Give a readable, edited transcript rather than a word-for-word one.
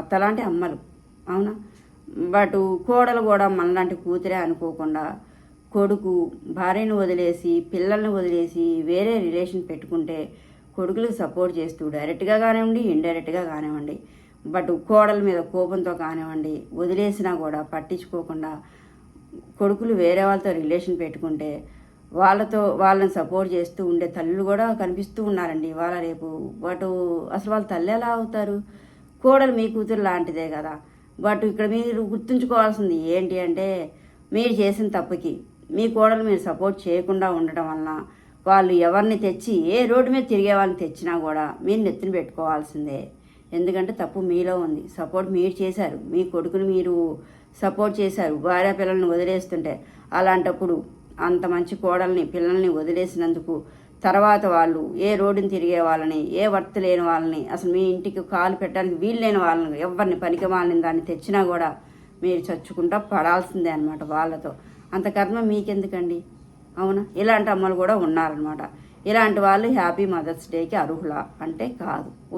అత్తలాంటి అమ్మలు, అవునా? బట్ కోడలు కూడా మనలాంటి కూతురే అనుకోకుండా కొడుకు భార్యను వదిలేసి పిల్లల్ని వదిలేసి వేరే రిలేషన్ పెట్టుకుంటే కొడుకులకు సపోర్ట్ చేస్తూ డైరెక్ట్గా కానివ్వండి, ఇండైరెక్ట్గా కానివ్వండి, బట్ కోడల మీద కోపంతో కానివ్వండి వదిలేసినా కూడా పట్టించుకోకుండా కొడుకులు వేరే వాళ్ళతో రిలేషన్ పెట్టుకుంటే వాళ్ళని సపోర్ట్ చేస్తూ ఉండే తల్లులు కూడా కనిపిస్తూ ఉన్నారండి ఇవాళ రేపు. బట్ అసలు వాళ్ళ తల్లి ఎలా అవుతారు? కోడలు మీ కూతురు లాంటిదే కదా. బట్ ఇక్కడ మీరు గుర్తుంచుకోవాల్సింది ఏంటి అంటే, మీరు చేసిన తప్పుకి మీ కోడలు మీరు సపోర్ట్ చేయకుండా ఉండటం వలన వాళ్ళు ఎవరిని తెచ్చి ఏ రోడ్డు మీద తిరిగే వాళ్ళని తెచ్చినా కూడా మీరు నెత్తిన పెట్టుకోవాల్సిందే. ఎందుకంటే తప్పు మీలో ఉంది. సపోర్ట్ మీరు చేశారు, మీ కొడుకుని మీరు సపోర్ట్ చేశారు భార్య పిల్లల్ని వదిలేస్తుంటే. అలాంటప్పుడు అంత మంచి కోడల్ని పిల్లల్ని వదిలేసినందుకు తర్వాత వాళ్ళు ఏ రోడ్డుని తిరిగే వాళ్ళని, ఏ వర్త్ లేని వాళ్ళని, అసలు మీ ఇంటికి కాలు పెట్టడానికి వీలు లేని వాళ్ళని, ఎవరిని పనికి మాలిన దాన్ని తెచ్చినా కూడా మీరు చచ్చుకుంటా పడాల్సిందే అనమాట వాళ్ళతో. అంత కర్మ మీకెందుకండి? అవునా? ఇలాంటి అమ్మలు కూడా ఉన్నారనమాట. ఇలాంటి వాళ్ళు హ్యాపీ మదర్స్ డేకి అర్హులా అంటే కాదు.